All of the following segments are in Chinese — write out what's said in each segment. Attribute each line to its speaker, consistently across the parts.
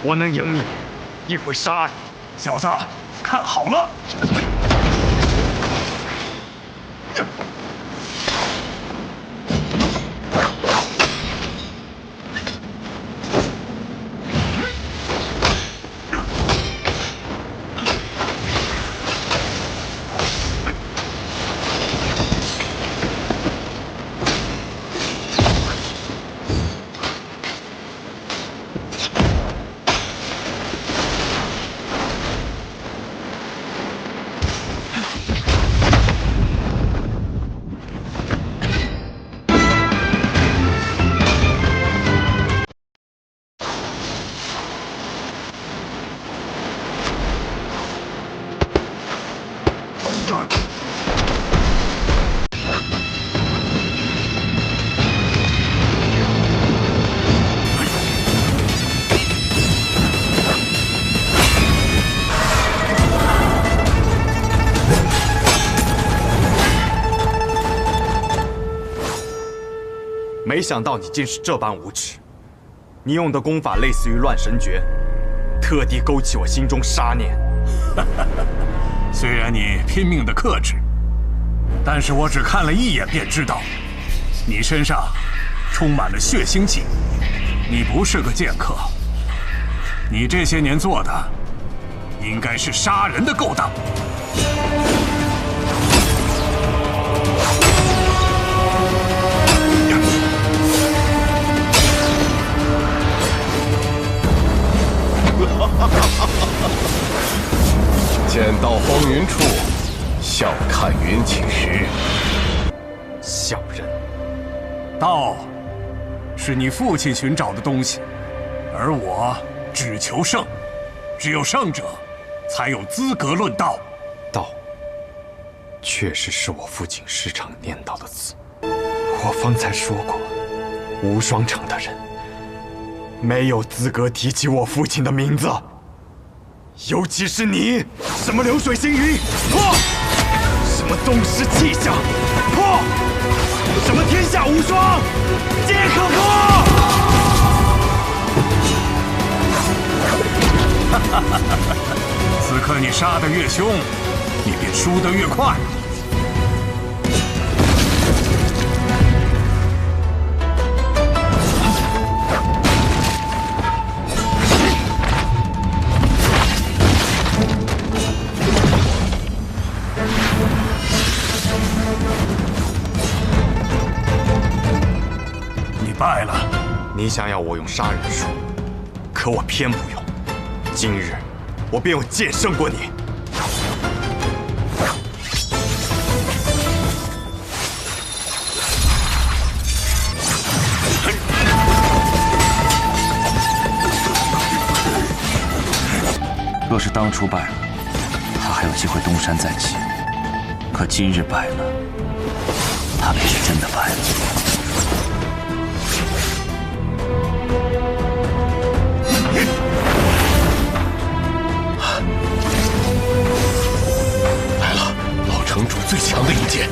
Speaker 1: 我能赢你，亦会杀你。
Speaker 2: 小子，看好了！
Speaker 1: 没想到你竟是这般无耻！你用的功法类似于乱神诀，特地勾起我心中杀念。
Speaker 2: 虽然你拼命的克制，但是我只看了一眼便知道，你身上充满了血腥气。你不是个剑客，你这些年做的应该是杀人的勾当。
Speaker 3: 剑到风云处，笑看云起时。
Speaker 1: 小人，
Speaker 2: 道是你父亲寻找的东西，而我只求胜，只有胜者才有资格论道。
Speaker 1: 道，确实是我父亲时常念叨的字。我方才说过，无双城的人没有资格提起我父亲的名字，尤其是你，什么流水星云，破；什么宗师气象，破；什么天下无双，皆可破。
Speaker 2: 此刻你杀得越凶，你便输得越快。败了，
Speaker 1: 你想要我用杀人术，可我偏不用。今日我便用剑胜过你。
Speaker 4: 若是当初败了，他还有机会东山再起；可今日败了，他便是真的败了。
Speaker 3: 城主最强的一剑，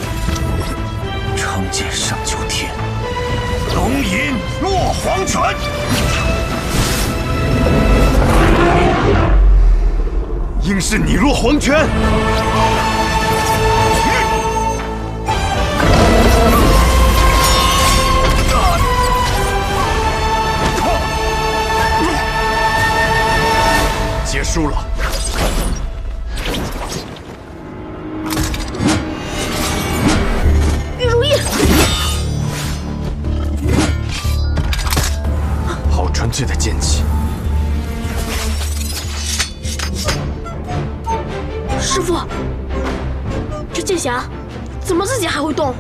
Speaker 4: 成剑上九天，
Speaker 2: 龙吟落黄泉。
Speaker 1: 应是你落黄泉。结束了。纯粹的剑气。
Speaker 5: 师傅，这剑匣怎么自己还会动？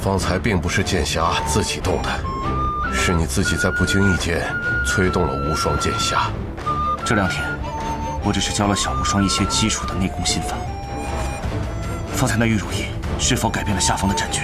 Speaker 3: 方才并不是剑匣自己动的，是你自己在不经意间催动了无双剑匣。
Speaker 4: 这2天，我只是教了小无双一些基础的内功心法。方才那玉如意是否改变了下方的战局？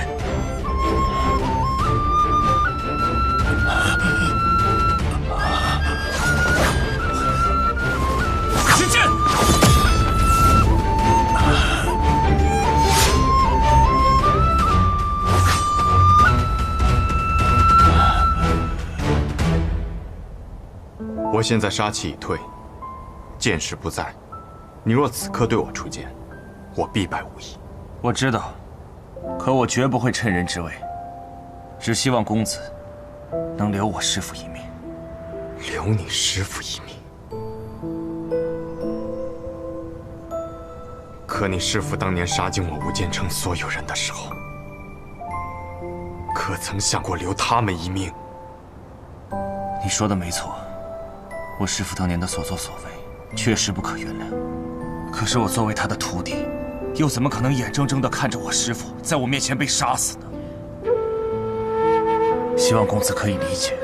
Speaker 1: 我现在杀气已退，剑势不在，你若此刻对我出剑，我必败无疑。
Speaker 4: 我知道，可我绝不会趁人之危，只希望公子能留我师父一命。
Speaker 1: 留你师父一命？可你师父当年杀尽我无间城所有人的时候，可曾想过留他们一命？
Speaker 4: 你说的没错，我师父当年的所作所为确实不可原谅。可是我作为他的徒弟，又怎么可能眼睁睁地看着我师父在我面前被杀死呢？希望公子可以理解。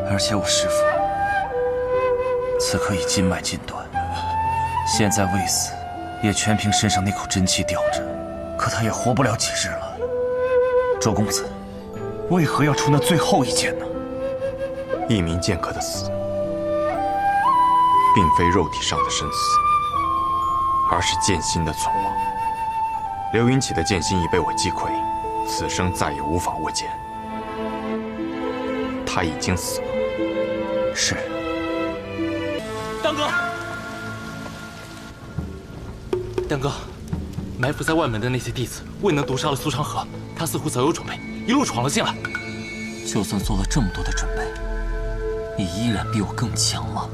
Speaker 4: 而且我师父此刻已筋脉尽断，现在未死，也全凭身上那口真气吊着，可他也活不了几日了。周公子，为何要出那最后一剑呢？
Speaker 1: 一名剑客的死，并非肉体上的生死，而是剑心的存亡。刘云起的剑心已被我击溃，此生再也无法握剑。他已经死了。
Speaker 4: 是。
Speaker 6: 当哥，当哥，埋伏在外门的那些弟子未能毒杀了苏长河，他似乎早有准备，一路闯了进来。
Speaker 7: 就算做了这么多的准备，你依然比我更强吗？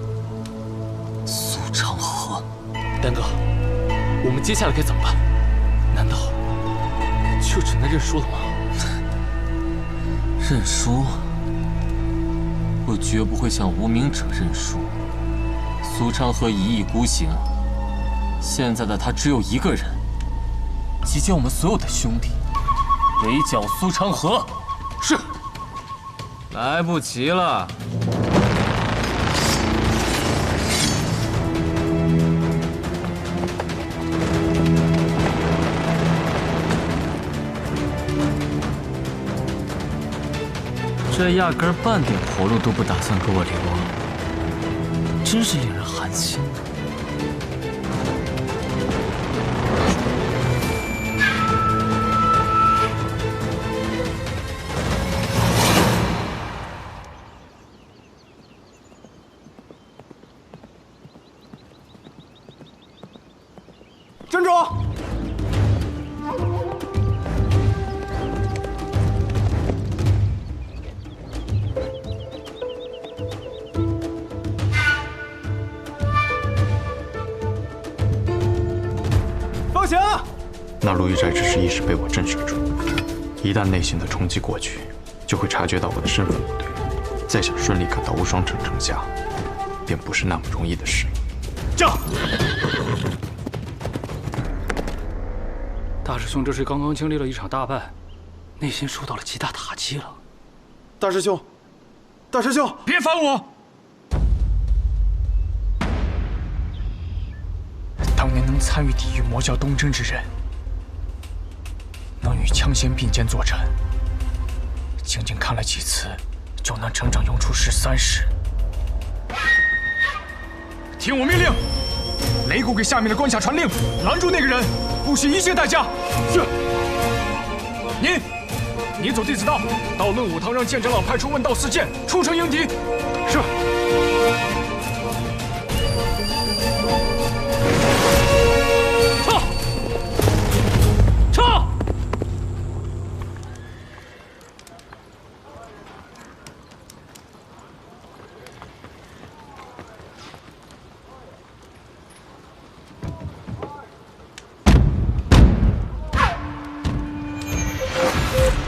Speaker 7: 苏长河，
Speaker 6: 丹哥，我们接下来该怎么办？难道就只能认输了吗？
Speaker 7: 认输？我绝不会向无名者认输。苏长河一意孤行，现在的他只有一个人，集结我们所有的兄弟，围剿苏长河。
Speaker 6: 是。
Speaker 8: 来不及了。这压根儿半点活路都不打算给我留啊！真是令人寒心啊！
Speaker 1: 珍珠。那陆玉斋只是一时被我震慑住，一旦内心的冲击过去，就会察觉到我的身份不对，再想顺利赶到无双城城下，便不是那么容易的事。驾！
Speaker 6: 大师兄这是刚刚经历了一场大败，内心受到了极大打击了。
Speaker 9: 大师兄，大师兄，
Speaker 2: 别烦我！
Speaker 6: 当年能参与抵御魔教东征之人，能与枪仙并肩作战，仅仅看了几次，就能整整用出13式。听我命令，擂鼓给下面的关卡传令，拦住那个人，不惜一切代价。是。你走弟子道，到论武堂让剑长老派出问道4剑出城迎敌。是。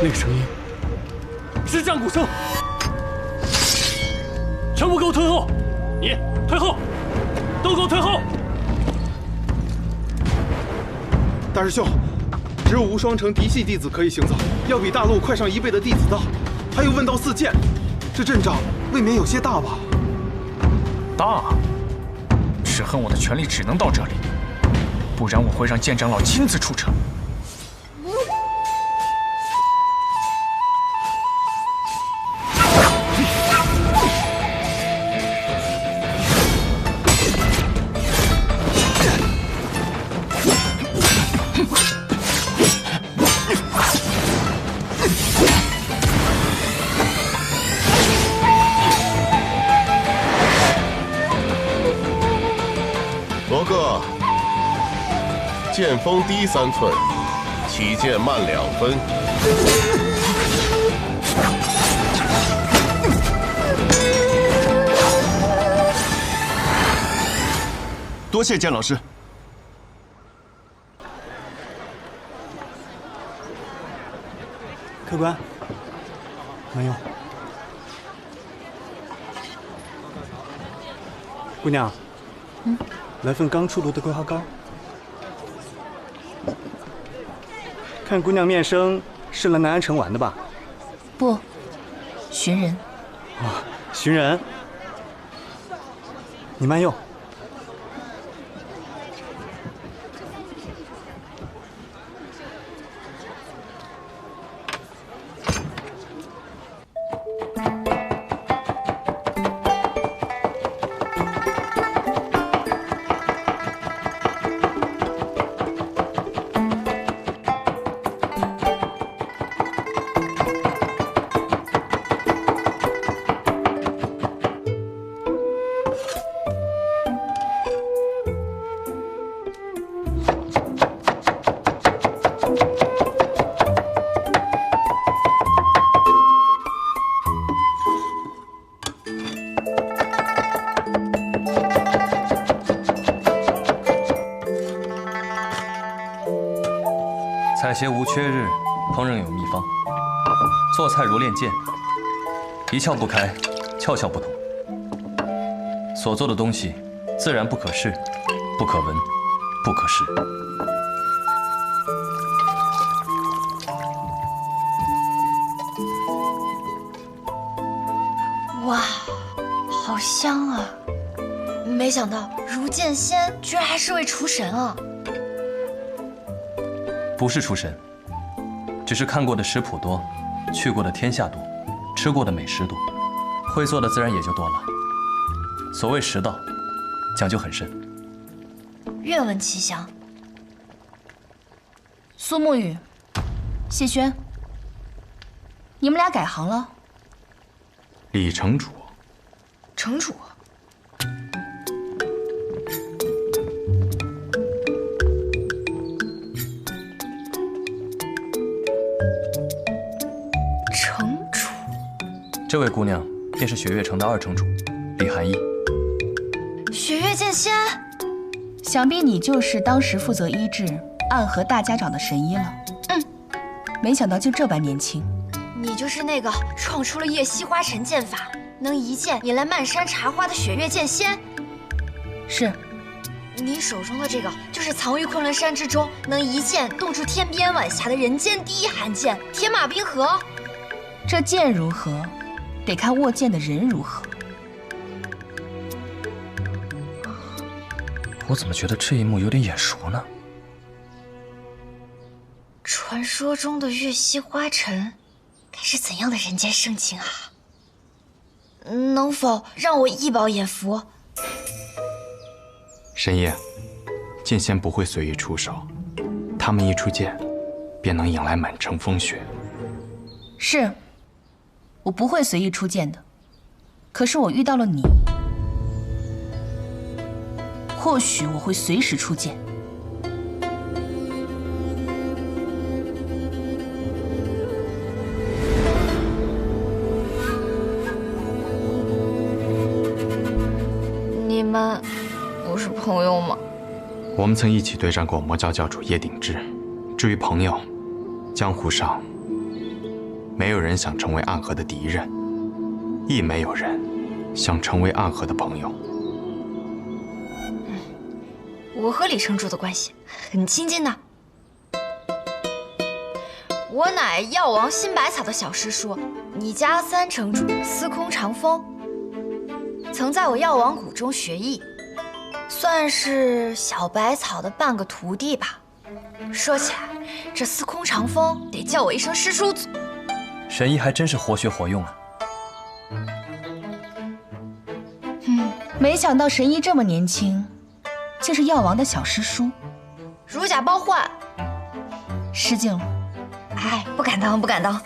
Speaker 6: 那个声音是战鼓声，全部给我退后！你退后，都给我退后！
Speaker 9: 大师兄，只有无双城嫡系弟子可以行走，要比大陆快上1倍的弟子道，还有问道4剑，这阵仗未免有些大吧？
Speaker 6: 大，只恨我的权力只能到这里，不然我会让剑长老亲自出城。
Speaker 3: 剑锋低3寸，起剑慢2分。
Speaker 1: 多谢剑老师。
Speaker 10: 客官，慢用。姑娘，来份刚出炉的桂花糕。看姑娘面生，是来南安城玩的吧？
Speaker 11: 不，寻人。
Speaker 10: 哦，寻人。你慢用。
Speaker 4: 采撷无缺日，烹饪有秘方。做菜如练剑，一窍不开，窍窍不通。所做的东西，自然不可视，不可闻，不可食。
Speaker 11: 哇，好香啊！没想到如剑仙居然还是位厨神啊！
Speaker 4: 不是厨神，只是看过的食谱多，去过的天下多，吃过的美食多，会做的自然也就多了。所谓食道，讲究很深。
Speaker 11: 愿闻其详。苏沐雨、谢轩，你们俩改行了？
Speaker 1: 李城主，
Speaker 11: 城主。
Speaker 4: 这位姑娘便是雪月城的2城主李寒衣。
Speaker 11: 雪月剑仙，想必你就是当时负责医治暗河大家长的神医了。没想到就这般年轻。你就是那个创出了月西花神剑法，能一剑引来漫山茶花的雪月剑仙。是。你手中的这个就是藏于昆仑山之中，能一剑冻住天边晚霞的人间第一寒剑天马冰河。这剑如何？得看握剑的人如何。
Speaker 4: 我怎么觉得这一幕有点眼熟呢？
Speaker 11: 传说中的月西花尘，该是怎样的人间盛景啊？能否让我一饱眼福？
Speaker 1: 神医，剑仙不会随意出手，他们一出剑，便能引来满城风雪。
Speaker 11: 是。我不会随意出剑的，可是我遇到了你，或许我会随时出剑。你们不是朋友吗？
Speaker 1: 我们曾一起对战过魔教教主叶鼎之。至于朋友，江湖上没有人想成为暗河的敌人，亦没有人想成为暗河的朋友。
Speaker 11: 我和李城主的关系很亲近的。我乃药王新百草的小师叔，你家3城主司空长风，曾在我药王谷中学艺，算是小百草的半个徒弟吧。说起来，这司空长风得叫我一声师叔祖。
Speaker 4: 神医还真是活学活用啊！
Speaker 11: 没想到神医这么年轻，竟是药王的小师叔，如假包换，失敬了。哎，不敢当，不敢当，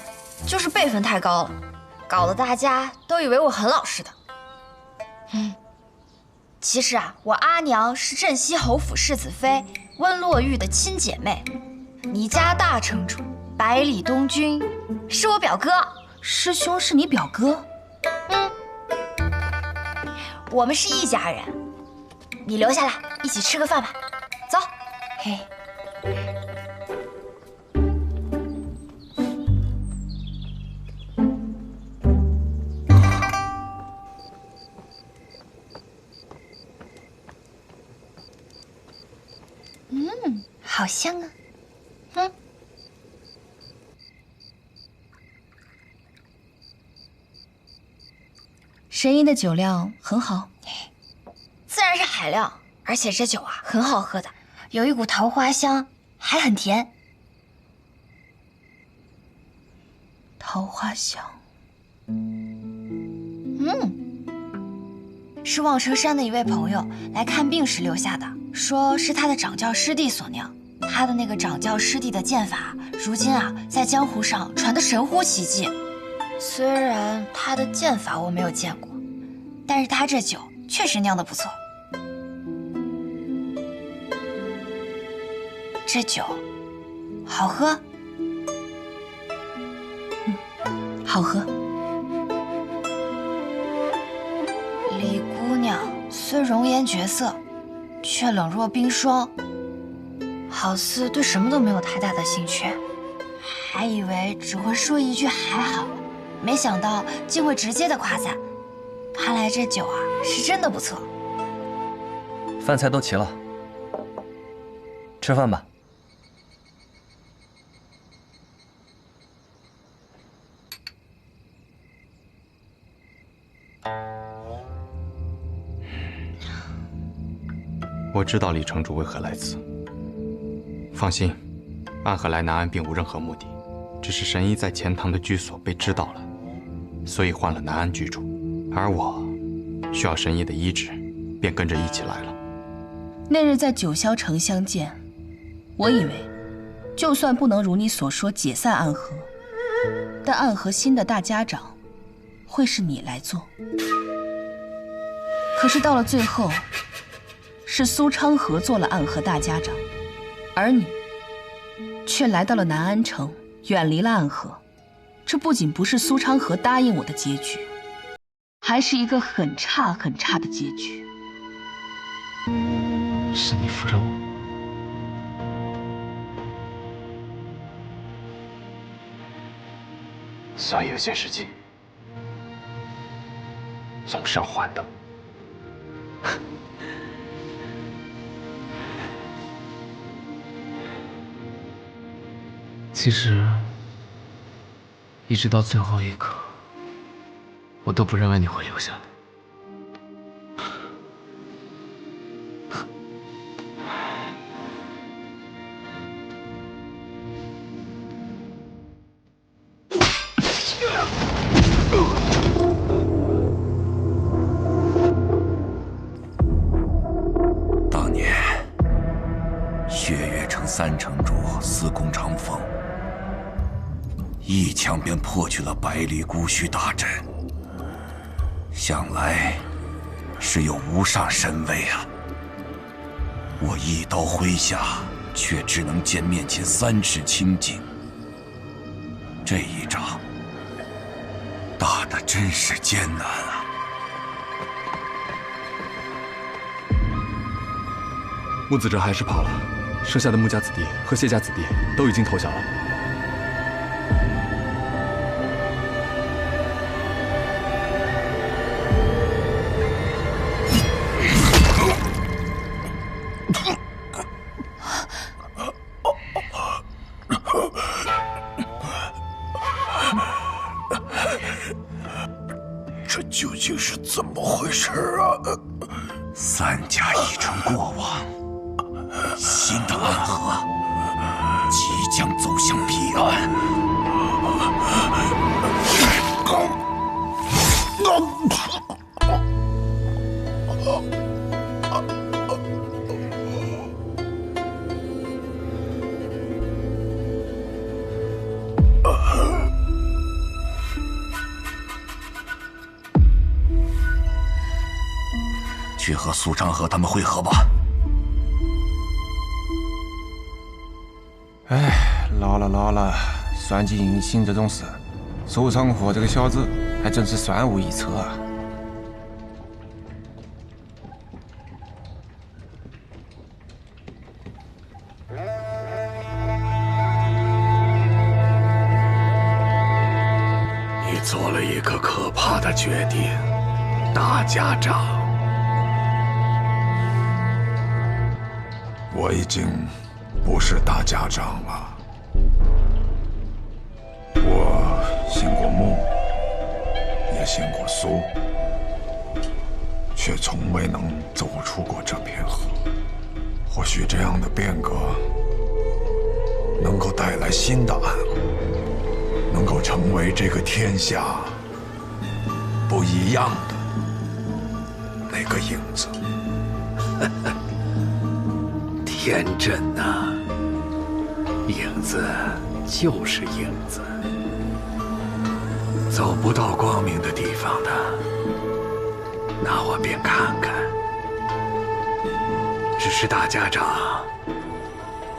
Speaker 11: 就是辈分太高了，搞得大家都以为我很老实的。其实啊，我阿娘是镇西侯府世子妃，温洛玉的亲姐妹，你家大城主百里东君是我表哥。师兄是你表哥？我们是一家人。你留下来，一起吃个饭吧。走。嘿。好香啊！神医的酒量很好，自然是海量，而且这酒啊很好喝的，有一股桃花香，还很甜。桃花香，是望城山的一位朋友来看病时留下的，说是他的掌教师弟所酿。他的那个掌教师弟的剑法，如今啊在江湖上传得神乎其技。虽然他的剑法我没有见过，但是他这酒确实酿得不错。这酒好喝，好喝。李姑娘虽容颜绝色，却冷若冰霜。好似对什么都没有太大的兴趣，还以为只会说一句还好，没想到竟会直接的夸赞。看来这酒啊是真的不错。
Speaker 4: 饭菜都齐了，吃饭吧。
Speaker 1: 我知道李城主为何来此。放心，暗河来南安并无任何目的，只是神医在钱塘的居所被知道了，所以换了南安居住。而我需要神医的医治，便跟着一起来了。
Speaker 11: 那日在九霄城相见，我以为就算不能如你所说解散暗河，但暗河新的大家长会是你来做。可是到了最后，是苏昌河做了暗河大家长，而你却来到了南安城，远离了暗河。这不仅不是苏昌河答应我的结局，还是一个很差很差的结局。
Speaker 6: 是你扶着我，
Speaker 1: 所以有些事情总是要还的。
Speaker 6: 其实，一直到最后一刻，我都不认为你会留下来。
Speaker 2: 当年，血月城三城主司空长风一枪便破去了百里孤虚大阵，想来是有无上神威啊！我一刀挥下，却只能见面前3尺清净。这一仗打得真是艰难啊！
Speaker 1: 木子哲还是跑了，剩下的穆家子弟和谢家子弟都已经投降了。
Speaker 2: 这究竟是怎么回事啊？3家已成过往，新的暗河即将走向彼岸。去和苏昌河他们会合吧。
Speaker 12: 老了，算计银杏这种事，苏长河这个小子还真是算无一策啊！
Speaker 2: 你做了一个可怕的决定，大家长。我已经不是大家长了。我信过梦，也信过苏，却从未能走出过这片河。或许这样的变革能够带来新的暗河，能够成为这个天下不一样的那个影子。天真呐，影子就是影子，走不到光明的地方的，那我便看看。只是大家长，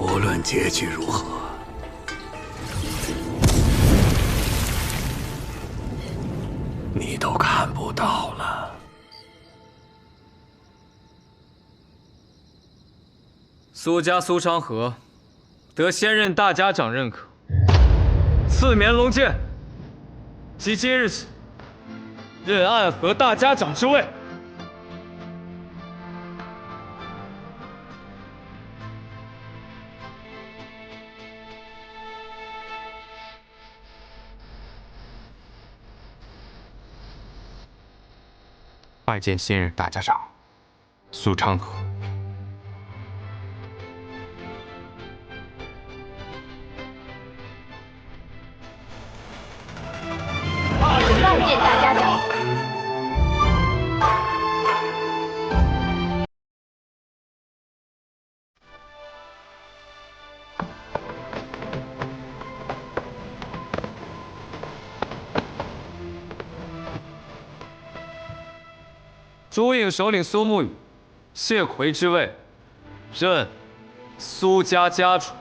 Speaker 2: 无论结局如何，你都看不到了。
Speaker 8: 苏家苏昌河得先任大家长认可，赐绵龙剑，即今日起任暗河大家长之位。
Speaker 1: 拜见现任大家长苏昌河。
Speaker 13: 拜见大家长。
Speaker 8: 朱印首领苏沐雨，谢魁之位，任苏家家主。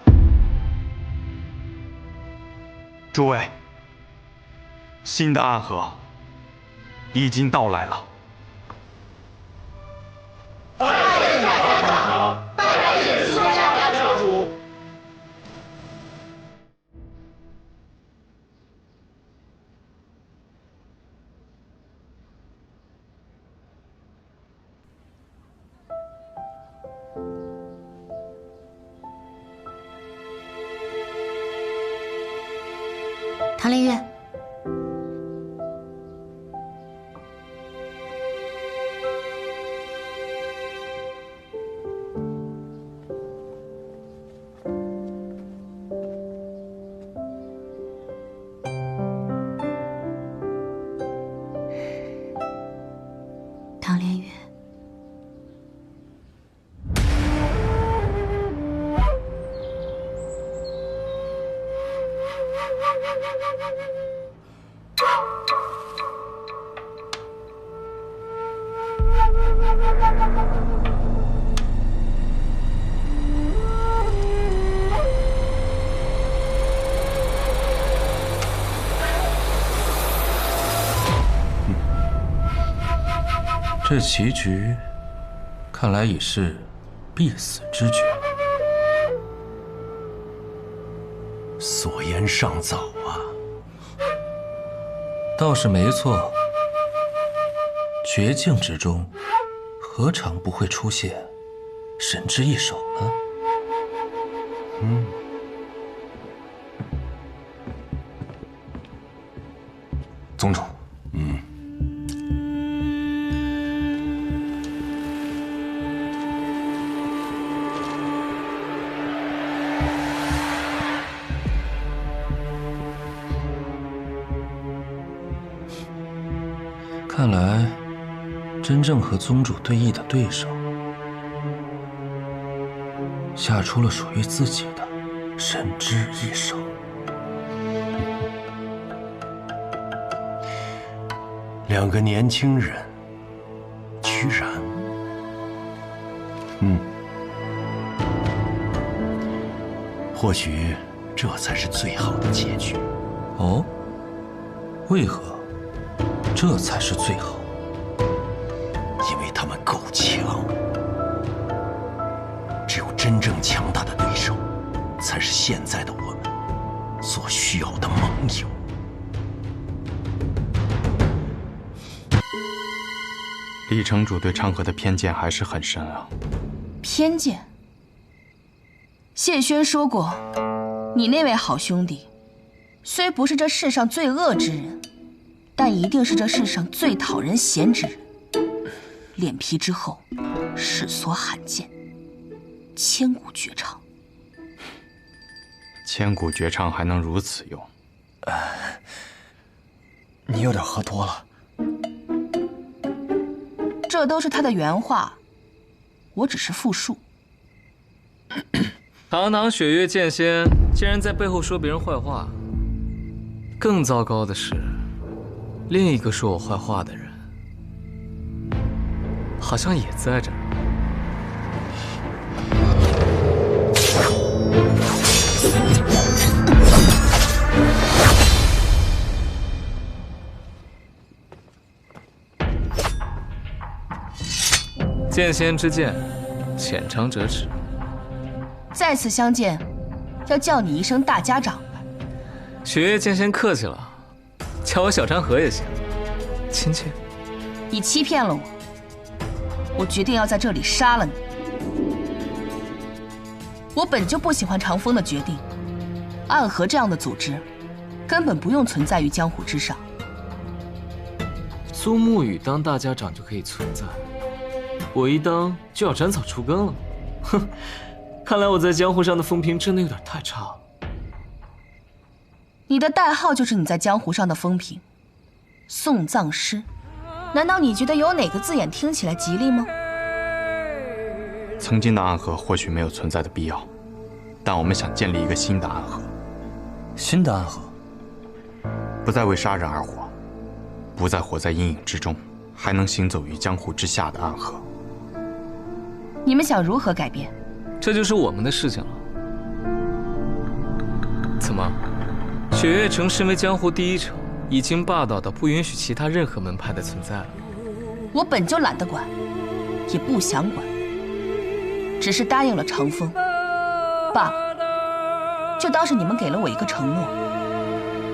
Speaker 10: 诸位，新的暗河已经到来了。
Speaker 13: 拜见大家长，拜见苏家家主。
Speaker 11: 唐连月，唐连月。
Speaker 4: 这棋局看来已是必死之决。
Speaker 14: 所言尚早啊。
Speaker 4: 倒是没错，绝境之中，何尝不会出现神之一手呢？
Speaker 14: 宗主，
Speaker 4: 看来，真正和宗主对弈的对手，下出了属于自己的神之一手。
Speaker 14: 两个年轻人，居然，或许这这才是最好的结局。
Speaker 4: 哦，为何这才是最好？
Speaker 14: 因为他们够强。只有真正强大的对手，才是现在的我们所需要的盟友。
Speaker 1: 李城主对昌河的偏见还是很深啊。
Speaker 11: 偏见？谢轩说过，你那位好兄弟，虽不是这世上最恶之人，但一定是这世上最讨人嫌之人。脸皮之厚，世所罕见，千古绝唱。
Speaker 1: 千古绝唱还能如此用？
Speaker 6: 你有点喝多了。
Speaker 11: 这都是他的原话，我只是复述。
Speaker 8: 堂堂雪月剑仙，竟然在背后说别人坏话。更糟糕的是，另一个说我坏话的人，好像也在这儿。剑仙之剑，浅尝辄止。
Speaker 11: 再次相见，要叫你一声大家长。
Speaker 8: 雪月剑仙客气了，叫我小昌河也行，亲切。
Speaker 11: 你欺骗了我，我决定要在这里杀了你。我本就不喜欢长风的决定，暗河这样的组织，根本不用存在于江湖之上。
Speaker 8: 苏沐雨当大家长就可以存在，我一当就要斩草除根了。哼，看来我在江湖上的风评真的有点太差了。
Speaker 11: 你的代号就是你在江湖上的风评，送葬师。难道你觉得有哪个字眼听起来吉利吗？
Speaker 1: 曾经的暗河或许没有存在的必要，但我们想建立一个新的暗河。
Speaker 4: 新的暗河，
Speaker 1: 不再为杀人而活，不再活在阴影之中，还能行走于江湖之下的暗河。
Speaker 11: 你们想如何改变？
Speaker 8: 这就是我们的事情了。怎么，雪月城身为江湖第一城，已经霸道到不允许其他任何门派的存在了？
Speaker 11: 我本就懒得管，也不想管，只是答应了长风罢了。就当是你们给了我一个承诺，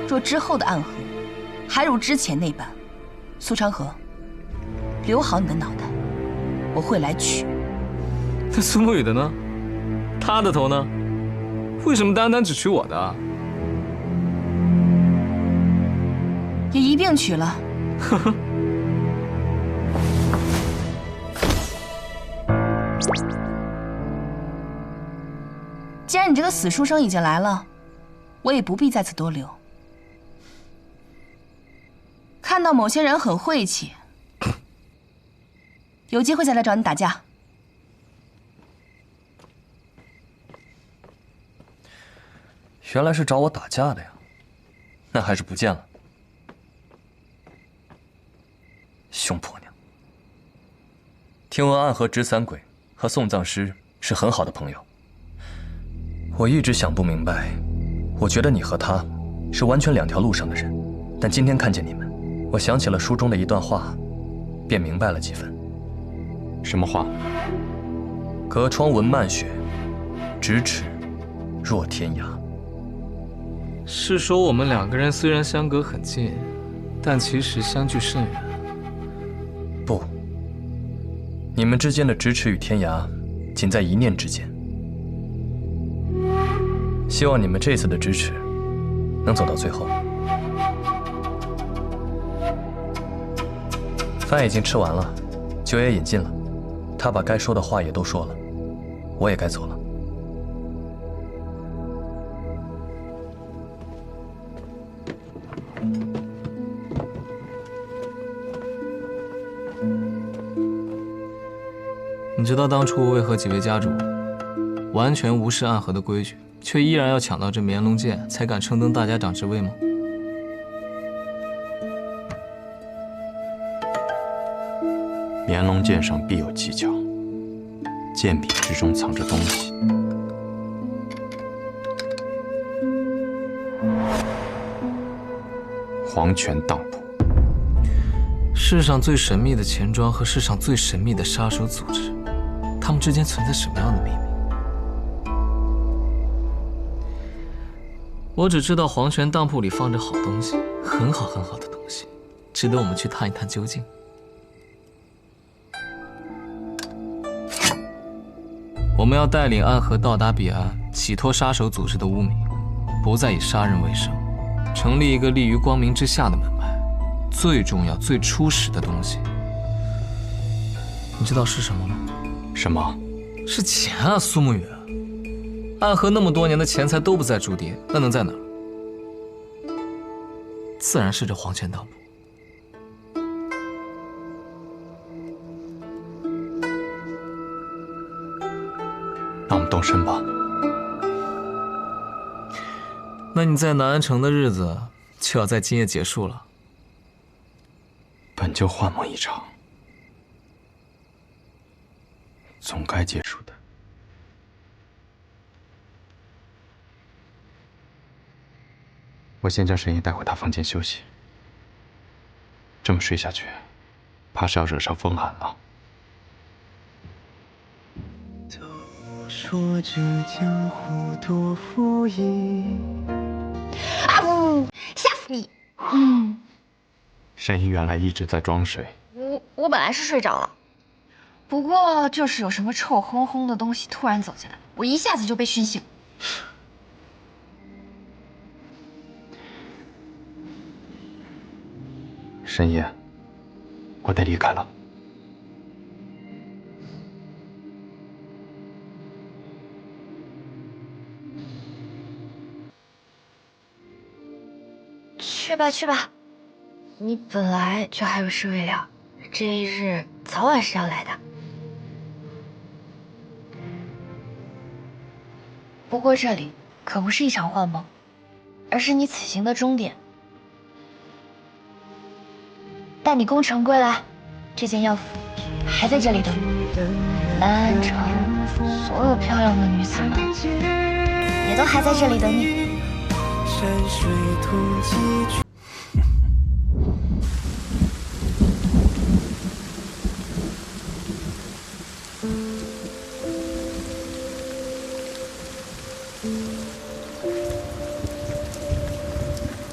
Speaker 11: 若之后的暗河还如之前那般，苏长河，留好你的脑袋，我会来取。
Speaker 8: 那苏沐雨的呢？他的头呢？为什么单单只取我的？
Speaker 11: 也一并取了。
Speaker 8: 呵呵。
Speaker 11: 既然你这个死书生已经来了，我也不必在此多留。看到某些人很晦气，有机会再来找你打架。
Speaker 4: 原来是找我打架的呀，那还是不见了。凶婆娘！听闻暗河执散鬼和送葬师是很好的朋友，我一直想不明白，我觉得你和他是完全两条路上的人，但今天看见你们，我想起了书中的一段话，便明白了几分。
Speaker 1: 什么话？
Speaker 4: 隔窗闻漫雪，咫尺若天涯。
Speaker 8: 是说我们两个人虽然相隔很近，但其实相距甚远。
Speaker 4: 不，你们之间的咫尺与天涯，仅在一念之间。希望你们这次的咫尺，能走到最后。饭已经吃完了，酒也饮尽了，他把该说的话也都说了，我也该走了。
Speaker 8: 你知道当初为何几位家主完全无视暗河的规矩，却依然要抢到这绵龙剑，才敢称登大家长之位吗？
Speaker 1: 绵龙剑上必有技巧，剑柄之中藏着东西。黄泉当铺。
Speaker 4: 世上最神秘的钱庄和世上最神秘的杀手组织，他们之间存在什么样的秘密？我只知道黄泉当铺里放着好东西，很好很好的东西，值得我们去探一探究竟。我们要带领暗河到达彼岸，洗脱杀手组织的污名，不再以杀人为生，成立一个立于光明之下的门派。最重要、最初始的东西，你知道是什么吗？
Speaker 1: 什么？
Speaker 4: 是钱啊，苏沐雨。暗河那么多年的钱财都不在筑地，那能在哪儿？自然是这黄泉当铺。
Speaker 1: 那我们动身吧。
Speaker 4: 那你在南安城的日子就要在今夜结束了。
Speaker 1: 本就幻梦一场，总该结束的。我先将沈夜带回他房间休息。这么睡下去，怕是要惹上风寒了。
Speaker 15: 说这江湖多负义。
Speaker 16: 啊不，吓死你！
Speaker 1: 沈夜原来一直在装睡。
Speaker 16: 我本来是睡着了，不过就是有什么臭烘烘的东西突然走进来，我一下子就被熏醒。
Speaker 1: 沈夜，我得离开了。
Speaker 16: 去吧去吧，你本来就还有事未了，这一日早晚是要来的。不过这里可不是一场幻梦，而是你此行的终点。待你功成归来，这件药服还在这里等你。南安城所有漂亮的女子们，也都还在这里等你。山水同济。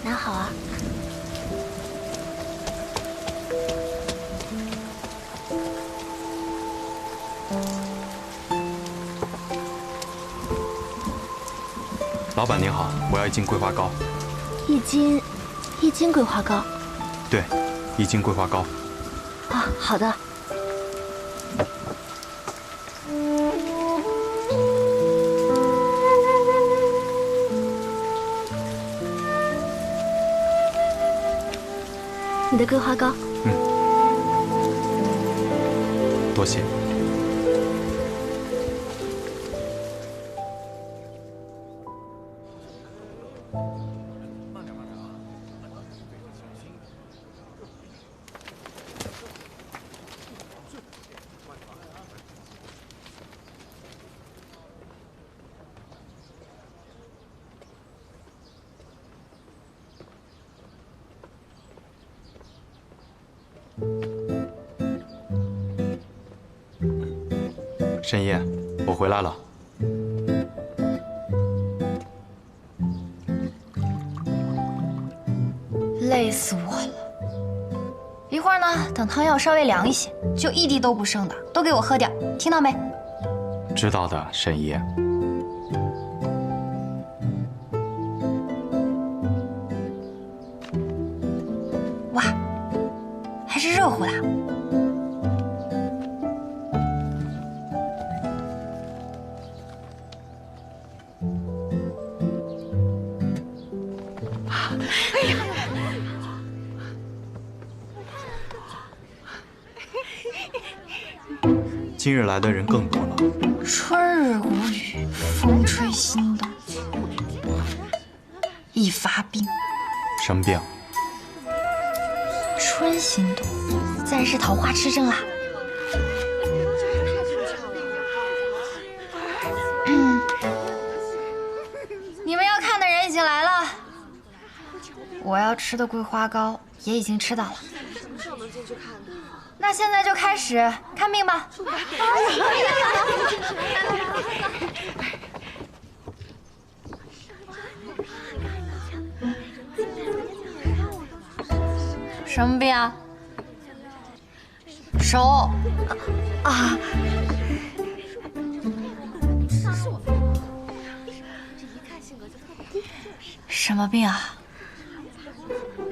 Speaker 16: 拿好啊。
Speaker 1: 老板您好，我要1斤桂花糕。
Speaker 5: 一斤桂花糕。
Speaker 1: 对，1斤桂花糕。
Speaker 5: 啊，好的。你的桂花糕。
Speaker 1: 多谢。沈夜，我回来了。
Speaker 16: 累死我了！一会儿呢，等汤药稍微凉一些，就一滴都不剩的，都给我喝掉，听到没？
Speaker 1: 知道的，沈夜。
Speaker 16: 哇，还是热乎的。
Speaker 1: 今日来的人更多了。
Speaker 16: 春日无雨，风吹心动。一发病。
Speaker 1: 什么病？
Speaker 16: 春心动，自然是桃花痴症啦。你们要看的人已经来了。我要吃的桂花糕也已经吃到了。什么时候能进去看呢？那现在就开始看病吧。什么病啊？手啊！什么病啊？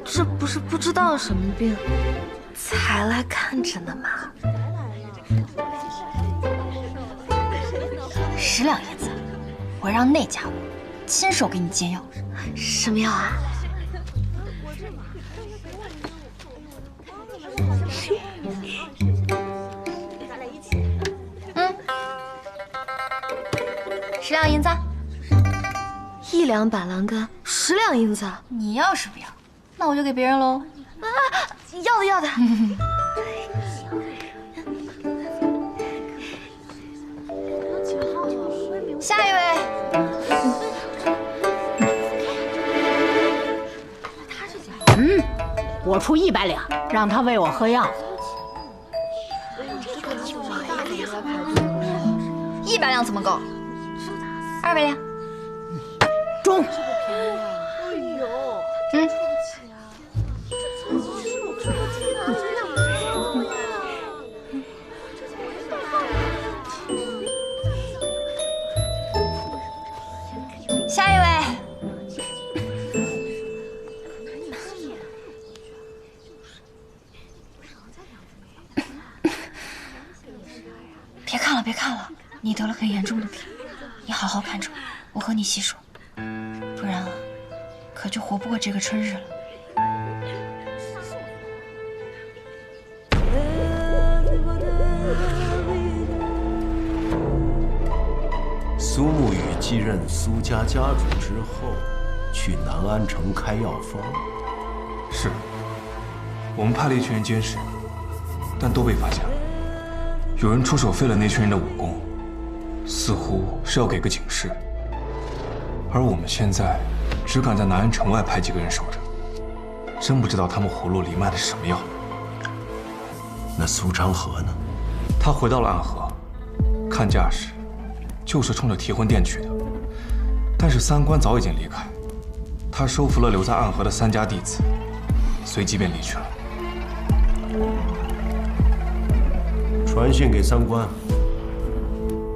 Speaker 5: 这不是不知道什么病才来看诊的吗
Speaker 16: ？10两银子，我让那家伙亲手给你煎药。
Speaker 5: 什么药啊？10
Speaker 16: 两银子。
Speaker 5: 1两板蓝根，10两银子。
Speaker 16: 你要是不要，那我就给别人喽。
Speaker 5: 啊，要的要的。
Speaker 16: 下一位。
Speaker 17: 我出100两，让他喂我喝药。
Speaker 16: 100两怎么够？200两。
Speaker 17: 中。
Speaker 16: 下一位。别看了，别看了，你得了很严重的病，你好好看着我和你细说，不然啊，可就活不过这个春日了。
Speaker 14: 苏沐雨继任苏家家主之后，去南安城开药方。
Speaker 12: 是，我们派了一群人监视，但都被发现了。有人出手废了那群人的武功，似乎是要给个警示。而我们现在只敢在南安城外派几个人守着，真不知道他们葫芦里卖的是什么药。
Speaker 14: 那苏昌河呢？
Speaker 12: 他回到了暗河，看架势就是冲着提魂殿去的。但是三官早已经离开，他收服了留在暗河的3家弟子，随即便离去了。
Speaker 14: 传信给三官，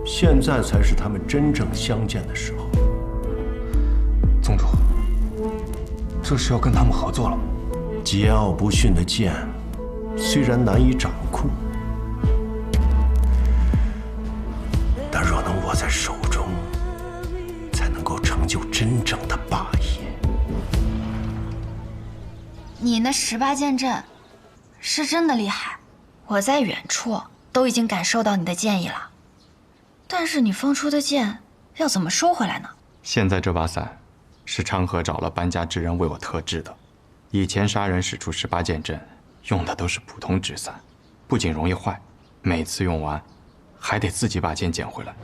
Speaker 14: 现在才是他们真正相见的时候。
Speaker 12: 宗主，这是要跟他们合作了吗？
Speaker 14: 桀骜不驯的剑，虽然难以掌控，但若能握在手中，才能够成就真正的霸业。
Speaker 16: 你那18剑阵是真的厉害，我在远处都已经感受到你的剑意了。但是你放出的剑要怎么收回来呢？
Speaker 1: 现在这把伞是昌河找了搬家之人为我特制的。以前杀人使出18剑阵，用的都是普通纸伞，不仅容易坏，每次用完还得自己把剑捡回来。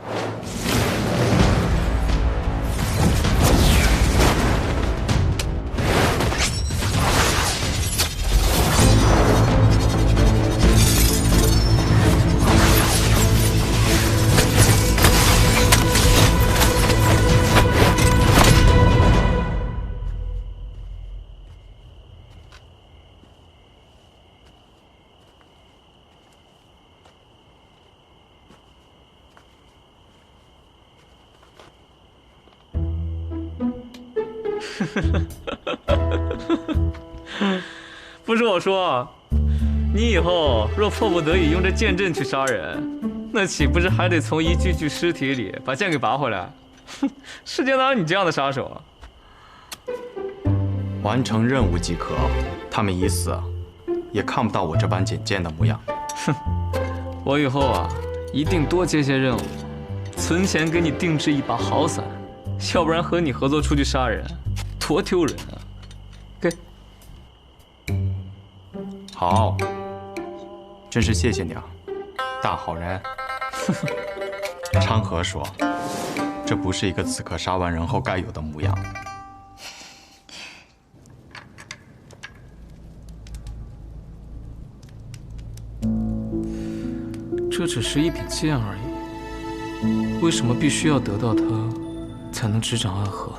Speaker 8: 不是我说，你以后若迫不得已用这剑阵去杀人，那岂不是还得从一具具尸体里把剑给拔回来？哼，世间哪有你这样的杀手啊！
Speaker 1: 完成任务即可，他们已死，也看不到我这般简剑的模样。
Speaker 8: 哼，我以后啊，一定多接些任务，存钱给你定制一把好伞，要不然和你合作出去杀人，多丢人啊！给。
Speaker 1: 好，真是谢谢你啊，大好人。昌河说，这不是一个刺客杀完人后该有的模样。
Speaker 8: 这只是一柄剑而已，为什么必须要得到它，才能执掌暗河呢？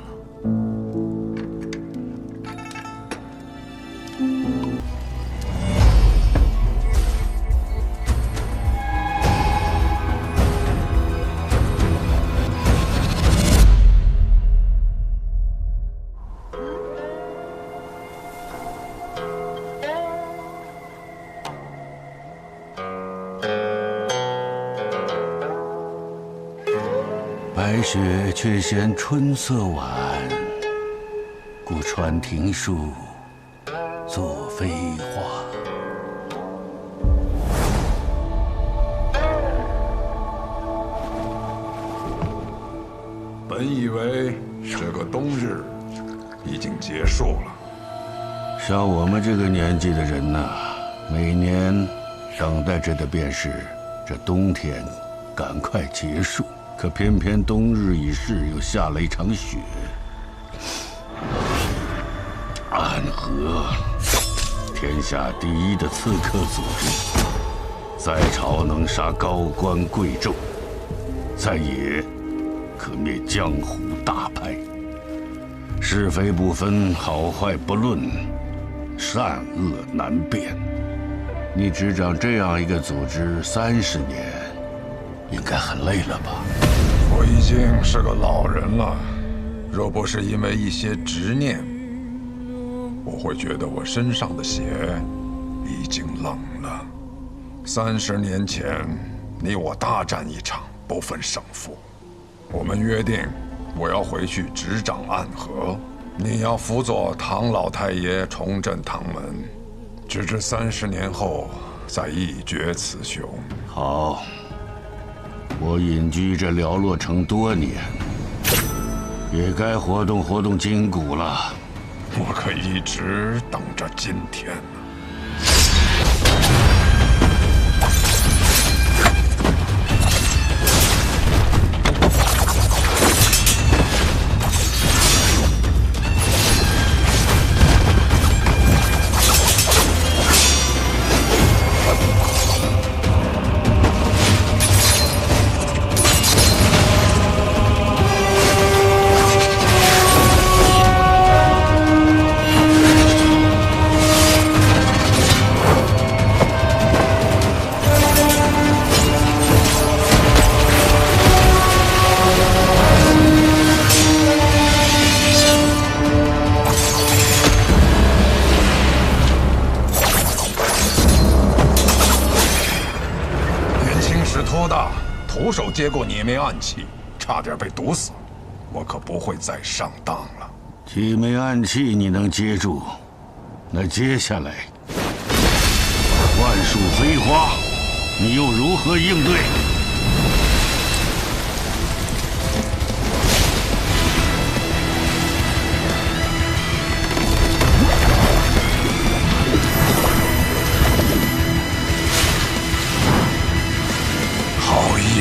Speaker 14: 白雪却嫌春色晚，故穿庭树，作飞花。
Speaker 18: 本以为这个冬日已经结束了，
Speaker 14: 像我们这个年纪的人呐，每年等待着的便是这冬天赶快结束。可偏偏冬日已逝，又下了一场雪。暗河，天下第一的刺客组织，在朝能杀高官贵胄，在野可灭江湖大派。是非不分，好坏不论，善恶难辨。你执掌这样一个组织30年，应该很累了吧？
Speaker 18: 我已经是个老人了，若不是因为一些执念，我会觉得我身上的血已经冷了。30年前，你我大战一场，不分胜负。我们约定，我要回去执掌暗河，你要辅佐唐老太爷重振唐门，直至30年后再一决雌雄。
Speaker 14: 好。我隐居这寥落城多年，也该活动活动筋骨了。
Speaker 18: 我可一直等着今天呢。徒手接过几枚暗器，差点被毒死，我可不会再上当了。
Speaker 14: 几枚暗器你能接住，那接下来万树飞花，你又如何应对？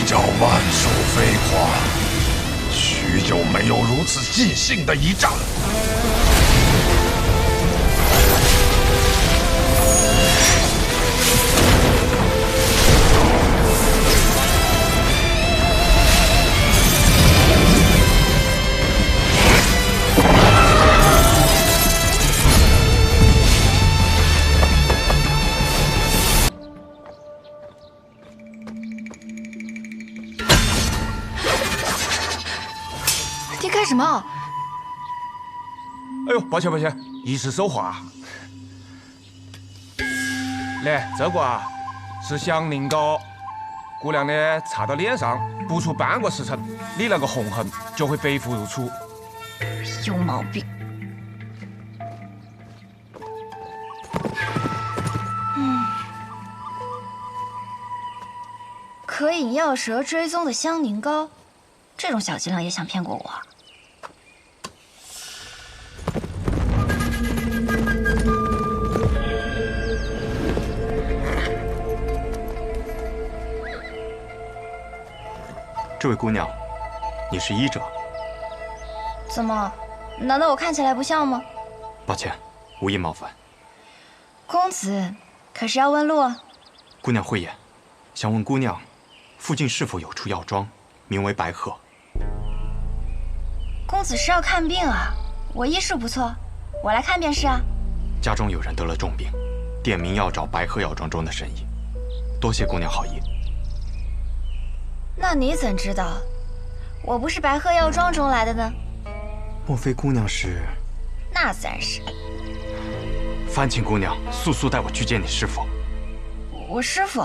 Speaker 18: 叫万树飞花，许久没有如此尽兴的一战。
Speaker 11: 什么？
Speaker 19: 哎呦，抱歉抱歉，一时手滑。来，这个啊是祥宁膏，姑娘呢擦到脸上，不出半个时辰，你那个红痕就会背负如初。
Speaker 11: 有毛病。可以药蛇追踪的香宁膏，这种小伎俩也想骗过我？
Speaker 10: 这位姑娘，你是医者？
Speaker 11: 怎么？难道我看起来不像吗？
Speaker 10: 抱歉，无意冒犯。
Speaker 11: 公子，可是要问路？
Speaker 10: 姑娘慧眼，想问姑娘，附近是否有处药庄，名为白鹤？
Speaker 16: 公子是要看病啊？我医术不错，我来看便是啊。
Speaker 10: 家中有人得了重病，点名要找白鹤药庄中的神医。多谢姑娘好意。
Speaker 16: 那你怎知道我不是白鹤药庄中来的呢？
Speaker 10: 莫非姑娘是？
Speaker 16: 那自然是。
Speaker 10: 烦请姑娘速速带我去见你师父。
Speaker 16: 我师父，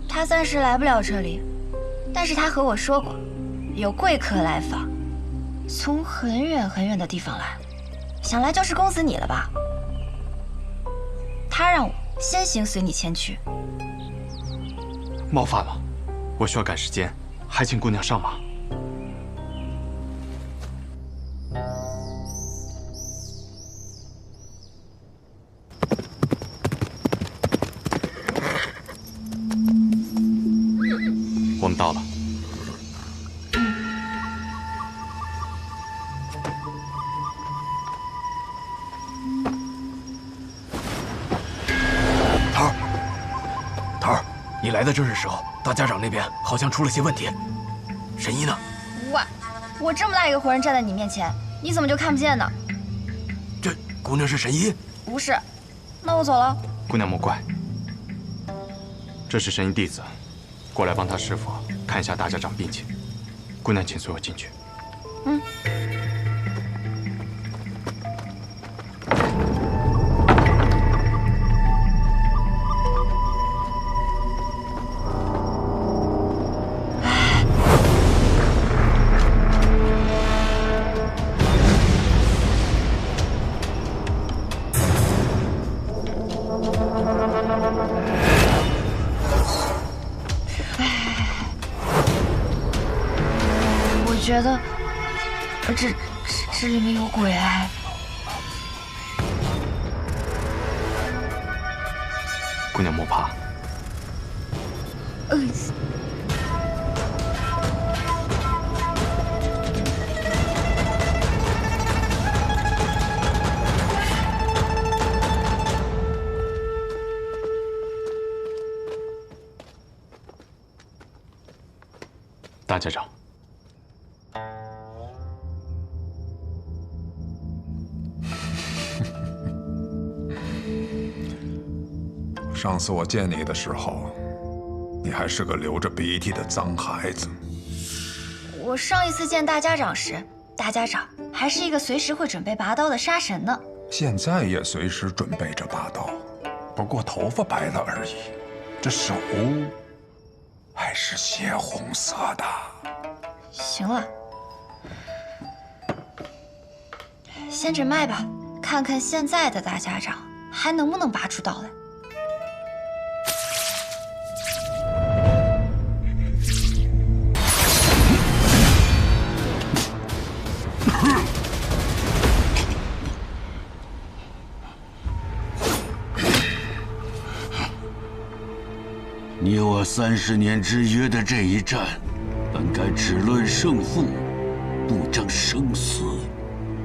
Speaker 16: 他暂时来不了这里，但是他和我说过，有贵客来访，从很远很远的地方来，想来就是公子你了吧？他让我先行随你前去。
Speaker 10: 冒犯了，我需要赶时间，还请姑娘上马。我们到了。
Speaker 20: 桃儿，你来的正是时候，大家长那边好像出了些问题。神医呢？
Speaker 16: 我这么大一个活人站在你面前，你怎么就看不见呢？
Speaker 20: 这姑娘是神医？
Speaker 16: 不是，那我走了。
Speaker 10: 姑娘莫怪，这是神医弟子，过来帮他师父看一下大家长病情。姑娘，请随我进去。
Speaker 16: 嗯。我觉得这里面有鬼哎！
Speaker 10: 姑娘莫怕。大家长。
Speaker 18: 上次我见你的时候，你还是个流着鼻涕的脏孩子。
Speaker 16: 我上一次见大家长时，大家长还是一个随时会准备拔刀的杀神呢。
Speaker 18: 现在也随时准备着拔刀，不过头发白了而已。这手还是血红色的。
Speaker 16: 行了，先诊脉吧，看看现在的大家长还能不能拔出刀来。
Speaker 14: 你我30年之约的这一战，本该只论胜负，不争生死。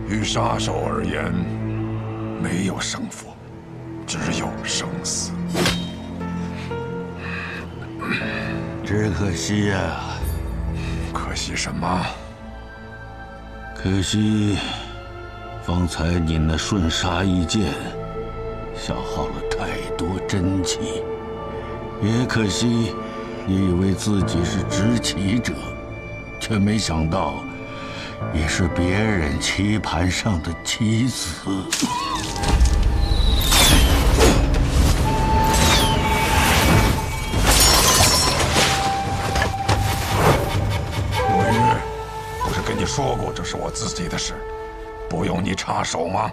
Speaker 18: 于杀手而言，没有胜负，只有生死。
Speaker 14: 只可惜呀。
Speaker 18: 可惜什么？
Speaker 14: 可惜，方才你那瞬杀一剑，消耗了太多真气。也可惜，你以为自己是执棋者，却没想到，你是别人棋盘上的棋子。
Speaker 18: 墨玉，不是跟你说过这是我自己的事，不用你插手吗？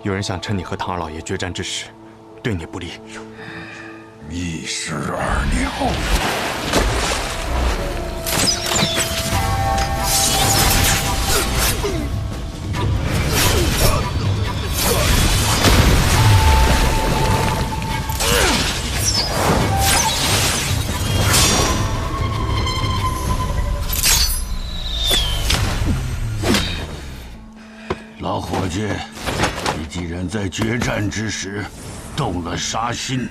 Speaker 10: 有人想趁你和唐二老爷决战之时，对你不利。
Speaker 18: 一石二鸟。
Speaker 14: 老伙计，你既然在决战之时动了杀心，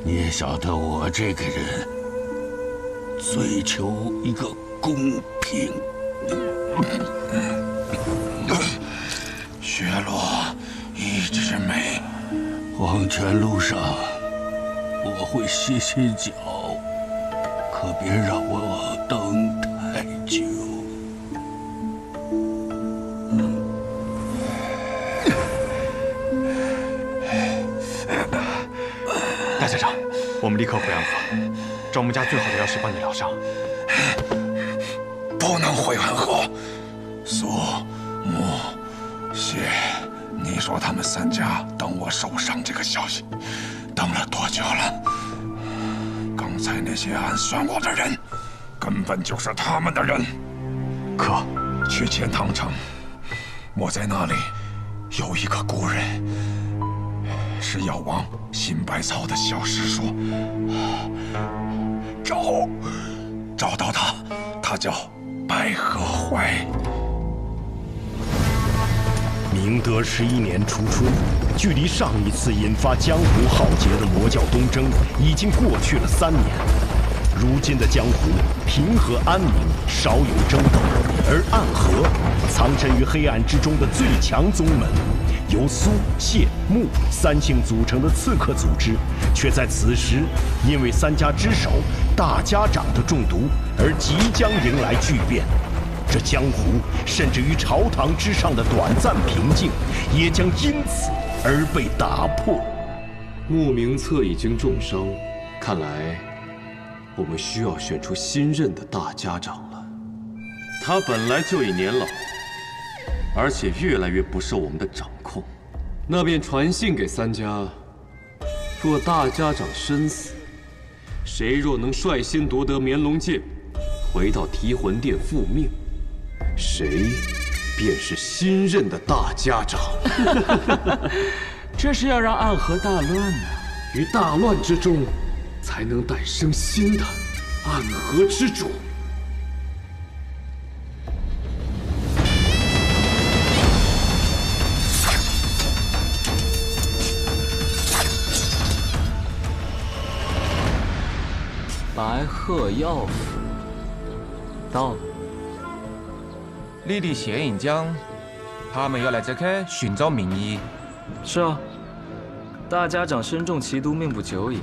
Speaker 14: 你也晓得我这个人追求一个公平。雪落一直美，黄泉路上我会歇歇脚，可别让我等太久。
Speaker 10: 大家长，我们立刻回安河，找我们家最好的药师帮你疗伤。
Speaker 18: 不能回安河。苏、木、谢，你说他们3家等我受伤这个消息，等了多久了？刚才那些暗算我的人，根本就是他们的人。
Speaker 10: 可
Speaker 18: 去钱塘城，我在那里有一个故人，是药王辛百草的小师叔。找到他，他叫白鹤怀。
Speaker 21: 明德11年初春，距离上一次引发江湖浩劫的魔教东征已经过去了3年。如今的江湖平和安宁，少有争斗，而暗河藏身于黑暗之中的最强宗门，由苏、谢、穆3姓组成的刺客组织，却在此时因为3家之首大家长的中毒而即将迎来巨变。这江湖甚至于朝堂之上的短暂平静，也将因此而被打破。
Speaker 22: 穆名策已经重伤，看来我们需要选出新任的大家长了。他本来就已年老，而且越来越不受我们的掌控。那便传信给3家，若大家长身死，谁若能率先夺得绵龙剑，回到提魂殿复命，谁便是新任的大家长。这是要让暗河大乱呢，于大乱之中，才能诞生新的暗河之主。
Speaker 7: 白鹤药府到了。
Speaker 19: 李立谢引江，他们要来这开寻找名医。
Speaker 8: 是啊，大家长身中奇毒，命不久矣。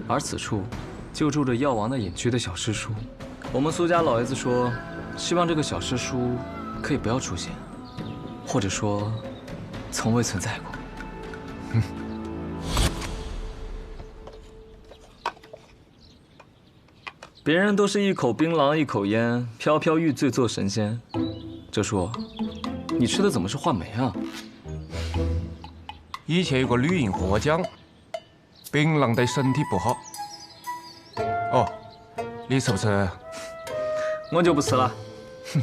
Speaker 8: 而此处就住着药王的隐居的小师叔。我们苏家老爷子说，希望这个小师叔可以不要出现，或者说，从未存在过。别人都是一口槟榔一口烟，飘飘欲醉做神仙。这叔，你吃的怎么是话梅啊？
Speaker 19: 以前有个女人和我讲，槟榔对身体不好。哦，你吃不吃？
Speaker 8: 我就不吃了。哼。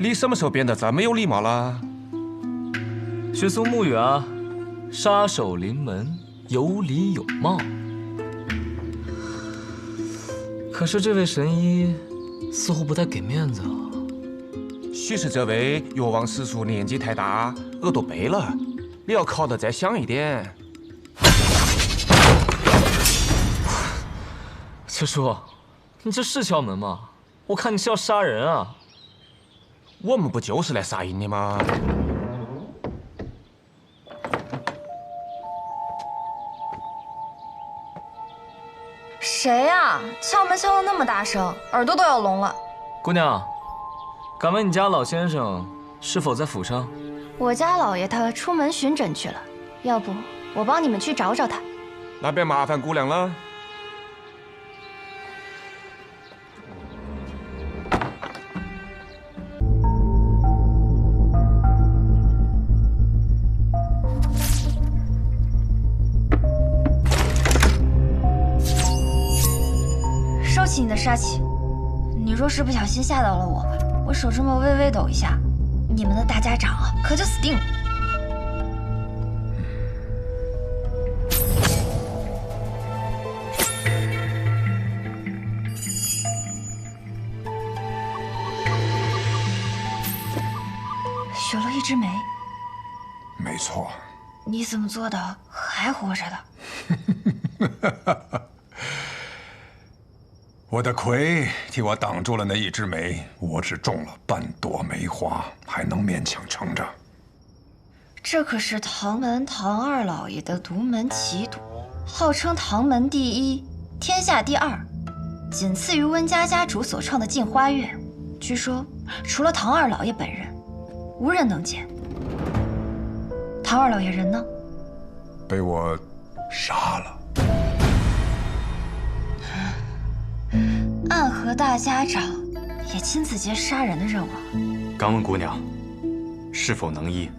Speaker 19: 你什么时候变得这么有礼貌了？
Speaker 8: 学苏沐雨啊，杀手临门，有礼有貌。可是这位神医似乎不太给面子啊。
Speaker 19: 许是这位药王师叔年纪太大，耳朵背了，你要考得再响一点。
Speaker 8: 学叔，你这是敲门吗？我看你是要杀人啊！
Speaker 19: 我们不就是来杀人的吗？
Speaker 5: 谁呀？敲门敲得那么大声，耳朵都要聋了。
Speaker 8: 姑娘，敢问你家老先生是否在府上？
Speaker 16: 我家老爷他出门巡诊去了，要不我帮你们去找找他。
Speaker 19: 那便麻烦姑娘了。
Speaker 16: 收起你的杀气，你若是不小心吓到了我手这么微微抖一下，你们的大家长可就死定了。枝梅。
Speaker 18: 没错。
Speaker 16: 你怎么做到还活着的？
Speaker 18: 我的魁替我挡住了那一枝梅，我只种了半朵梅花，还能勉强撑着。
Speaker 16: 这可是唐门唐二老爷的独门奇毒，号称唐门第一，天下第二，仅次于温家家主所创的镜花月。据说除了唐二老爷本人，无人能见。唐二老爷人呢？
Speaker 18: 被我杀了。
Speaker 16: 暗河大家长也亲自接杀人的任务。
Speaker 10: 敢问姑娘，是否能医？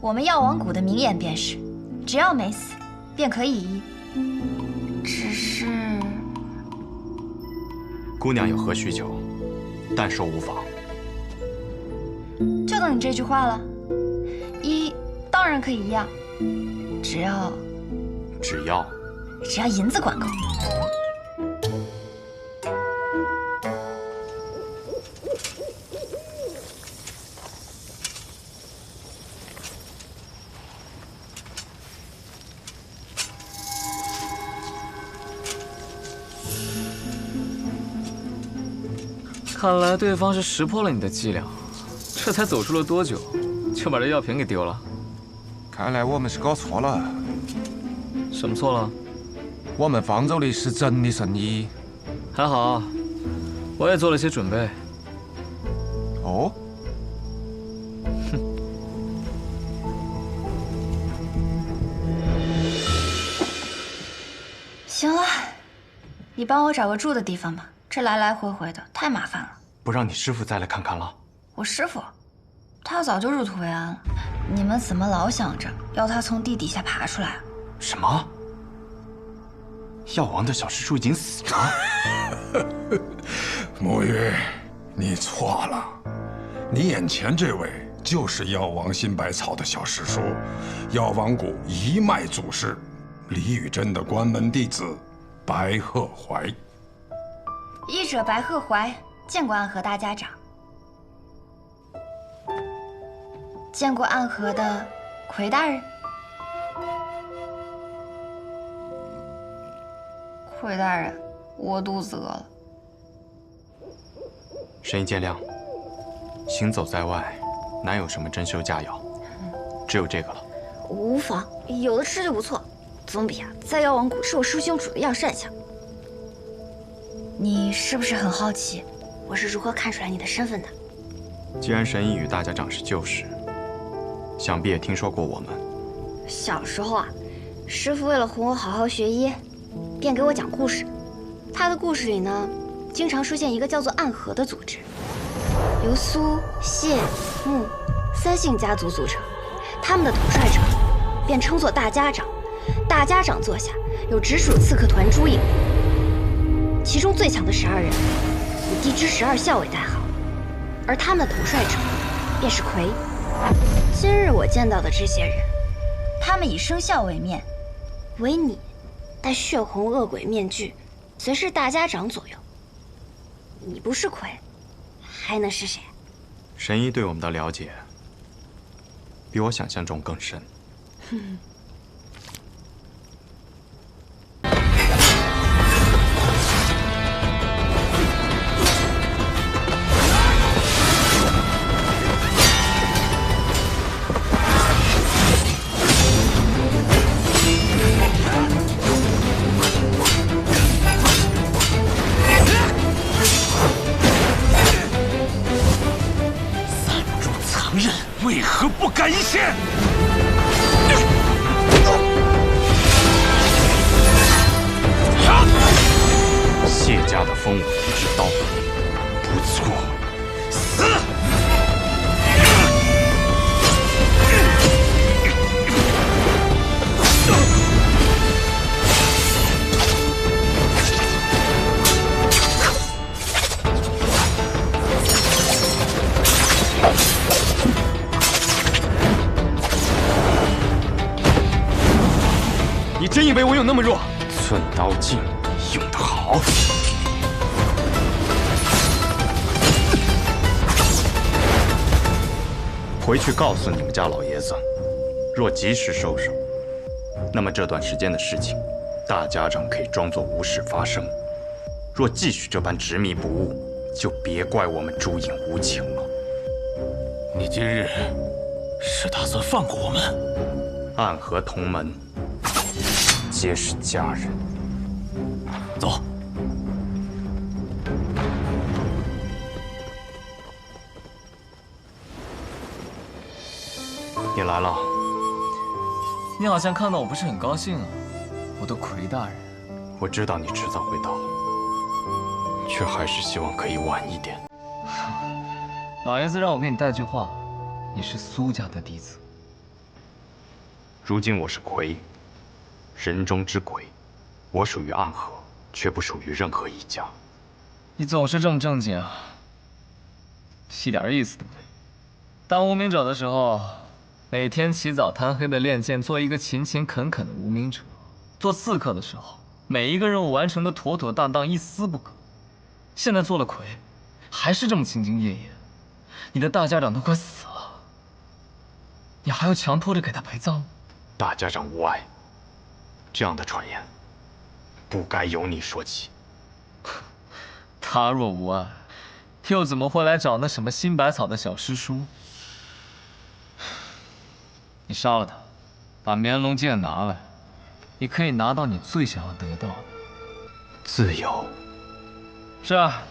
Speaker 16: 我们药王谷的名言便是，只要没死，便可以医。只是，
Speaker 10: 姑娘有何需求，但说无妨。
Speaker 16: 就等你这句话了。医当然可以医啊，只要银子管够。
Speaker 8: 看来对方是识破了你的伎俩，这才走出了多久，就把这药瓶给丢了。
Speaker 19: 看来我们是搞错了。
Speaker 8: 什么错了？
Speaker 19: 我们方舟的是真的生意。
Speaker 8: 还好，我也做了些准备。
Speaker 19: 哦。
Speaker 8: 哼。
Speaker 16: 行了，你帮我找个住的地方吧。这来来回回的太麻烦了。
Speaker 10: 不让你师父再来看看了？
Speaker 16: 我师父，他早就入土为安了。你们怎么老想着要他从地底下爬出来啊？
Speaker 10: 什么？药王的小师叔已经死了？
Speaker 18: 沐玉，你错了，你眼前这位就是药王新百草的小师叔，药王谷一脉祖师李宇珍的关门弟子白鹤怀。
Speaker 16: 医者白鹤怀，见过暗河大家长。见过暗河的魁大人。魁大人，我肚子饿了。
Speaker 10: 神医见谅，行走在外，哪有什么珍馐佳肴，只有这个了。
Speaker 16: 无妨，有的吃就不错，总比在药王谷吃我师兄煮的药膳香。你是不是很好奇，我是如何看出来你的身份的？
Speaker 10: 既然神医与大家长是旧识，想必也听说过我们。
Speaker 16: 小时候师父为了哄我好好学医，便给我讲故事。他的故事里呢，经常出现一个叫做暗河的组织，由苏、谢、穆三姓家族组成。他们的统帅者便称作大家长。大家长座下有直属刺客团朱影。其中最强的12人以地支12校为代号，而他们的统帅者便是魁。今日我见到的这些人，他们以生肖为面，唯你戴血红恶鬼面具，随侍大家长左右。你不是魁，还能是谁？
Speaker 10: 神医对我们的了解，比我想象中更深。
Speaker 2: 为何不敢一献？
Speaker 10: 谢家的风武一之刀，不错，死！你真以为我有那么弱？寸刀劲，用得好。回去告诉你们家老爷子，若及时收手，那么这段时间的事情，大家长可以装作无事发生；若继续这般执迷不悟，就别怪我们朱隐无情了。
Speaker 20: 你今日是打算放过我们？
Speaker 10: 暗河同门，皆是家人。
Speaker 20: 走。
Speaker 10: 你来了。
Speaker 8: 你好像看到我不是很高兴啊，我的魁大人。
Speaker 10: 我知道你迟早会到，却还是希望可以晚一点。
Speaker 8: 老爷子让我给你带句话，你是苏家的嫡子。
Speaker 10: 如今我是魁，人中之魁，我属于暗河，却不属于任何一家。
Speaker 8: 你总是这么正经啊，一点意思都没有。当无名者的时候，每天起早贪黑的练剑，做一个勤勤恳恳的无名者；做刺客的时候，每一个任务完成的妥妥当当，一丝不苟。现在做了魁，还是这么兢兢业业。你的大家长都快死了，你还要强迫着给他陪葬吗？
Speaker 10: 大家长无碍，这样的传言，不该由你说起。
Speaker 8: 他若无碍，又怎么会来找那什么新百草的小师叔？你杀了他，把绵龙剑拿来，你可以拿到你最想要得到的
Speaker 10: 自由。
Speaker 8: 是啊，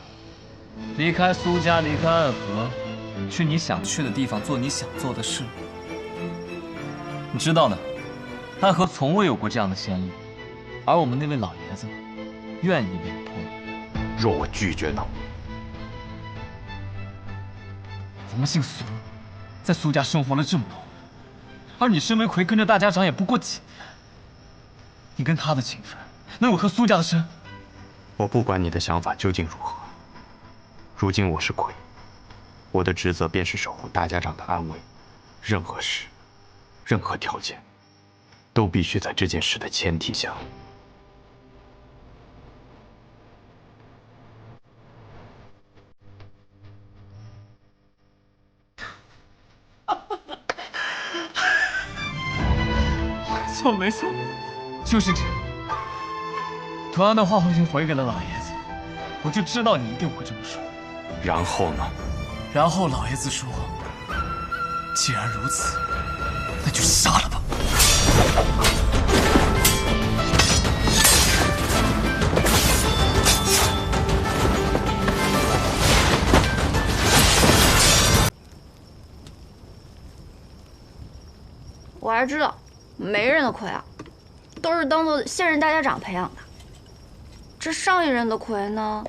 Speaker 8: 离开苏家，离开暗河，去你想去的地方，做你想做的事。你知道的，暗河从未有过这样的先例，而我们那位老爷子愿意为我破例。
Speaker 10: 若我拒绝呢？
Speaker 8: 我们姓苏，在苏家生活了这么多，而你身为魁，跟着大家长也不过几年，你跟他的情分能有和苏家的深？
Speaker 10: 我不管你的想法究竟如何，如今我是魁，我的职责便是守护大家长的安危。任何事，任何条件，都必须在这件事的前提下。
Speaker 8: 没错，就是这样。同样的话我已经回给了老爷子，我就知道你一定会这么说。
Speaker 10: 然后呢？
Speaker 8: 然后老爷子说，既然如此，那就杀了吧。
Speaker 5: 我还知道。每人的魁啊，都是当做现任大家长培养的。这上一任的魁呢，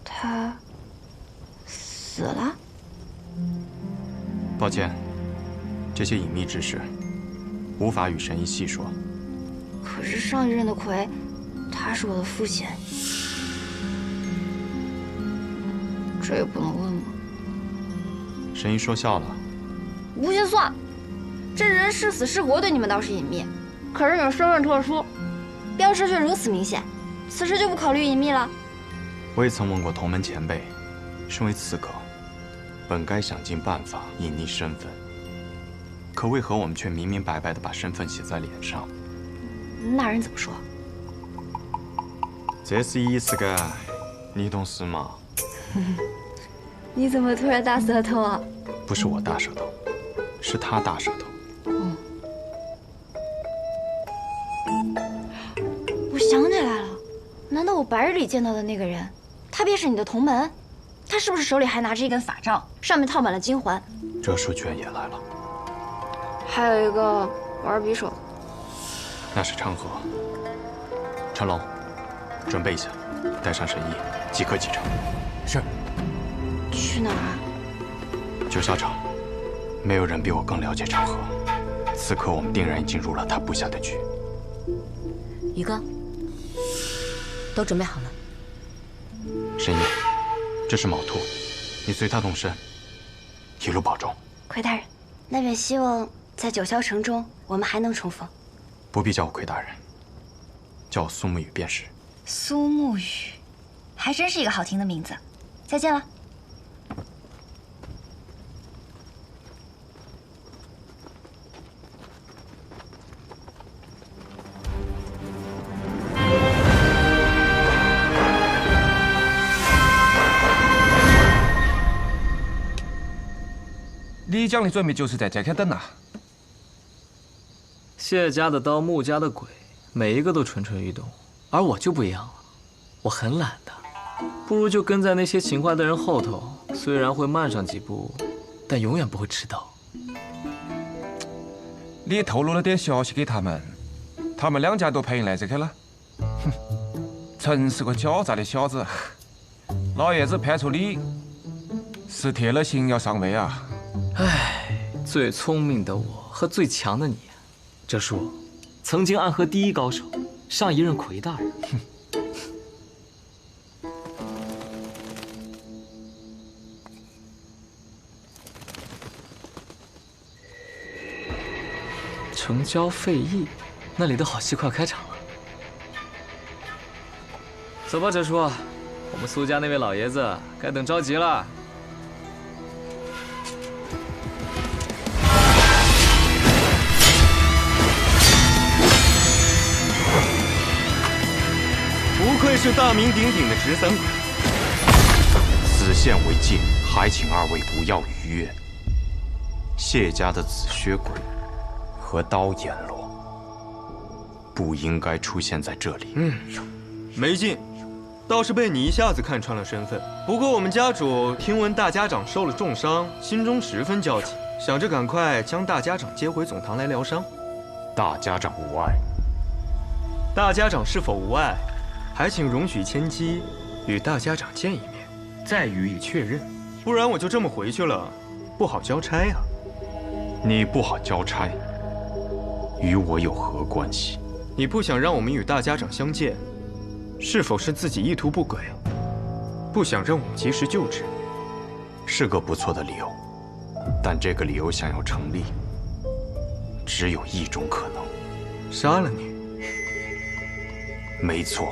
Speaker 5: 他死了。
Speaker 10: 抱歉，这些隐秘之事无法与神医细说。
Speaker 5: 可是上一任的魁，他是我的父亲，这也不能问吗？
Speaker 10: 神医说笑了。
Speaker 5: 不信算。这人是死是活对你们倒是隐秘，可是你们身份特殊，标识却如此明显，此时就不考虑隐秘了。
Speaker 10: 我也曾问过同门前辈，身为刺客，本该想尽办法隐匿身份，可为何我们却明明白白地把身份写在脸上？
Speaker 5: 那人怎么说？
Speaker 10: 这是意思个，你懂事吗？
Speaker 5: 你怎么突然大舌头啊？
Speaker 10: 不是我大舌头，是他大舌头。
Speaker 5: 我想起来了，难道我白日里见到的那个人，他便是你的同门？他是不是手里还拿着一根法杖，上面套满了金环？
Speaker 10: 这书居然也来了。
Speaker 5: 还有一个玩匕首，
Speaker 10: 那是昌河。陈龙，准备一下，带上神医，即刻启程。
Speaker 20: 是。
Speaker 5: 去哪儿啊？
Speaker 10: 九霄城。没有人比我更了解昌河，此刻我们定然已经入了他布下的局。
Speaker 3: 宇哥，都准备好了。
Speaker 10: 神医，这是卯兔，你随他动身，一路保重。
Speaker 16: 魁大人，那便希望在九霄城中我们还能重逢。
Speaker 10: 不必叫我魁大人，叫我苏沐雨便是。
Speaker 16: 苏沐雨，还真是一个好听的名字。再见了。
Speaker 19: 李江的准备就是在这开等啊。
Speaker 8: 谢家的刀，穆家的鬼，每一个都蠢蠢欲动，而我就不一样了，我很懒的，不如就跟在那些勤快的人后头，虽然会慢上几步，但永远不会迟到。
Speaker 19: 你透露了点消息给他们，他们两家都配应来这开了。哼，真是个狡诈的小子。老爷子判处你是铁了心要上位啊！
Speaker 8: 唉，最聪明的我和最强的你，这是我曾经暗河第一高手，上一任魁大人。城郊废邑，那里的好戏快开场了。走吧，哲叔，我们苏家那位老爷子该等着急了。
Speaker 10: 不愧是大名鼎鼎的直三鬼，此线为界，还请二位不要逾越。谢家的紫靴鬼和刀阎罗不应该出现在这里。
Speaker 9: 没劲，倒是被你一下子看穿了身份。不过我们家主听闻大家长受了重伤，心中十分焦急，想着赶快将大家长接回总堂来疗伤。
Speaker 10: 大家长无碍。
Speaker 9: 大家长是否无碍，还请容许千机与大家长见一面，再予以确认。不然我就这么回去了，不好交差呀。
Speaker 10: 你不好交差，与我有何关系？
Speaker 9: 你不想让我们与大家长相见，是否是自己意图不轨，不想让我们及时救治？
Speaker 10: 是个不错的理由，但这个理由想要成立，只有一种可能：
Speaker 9: 杀了你。
Speaker 10: 没错。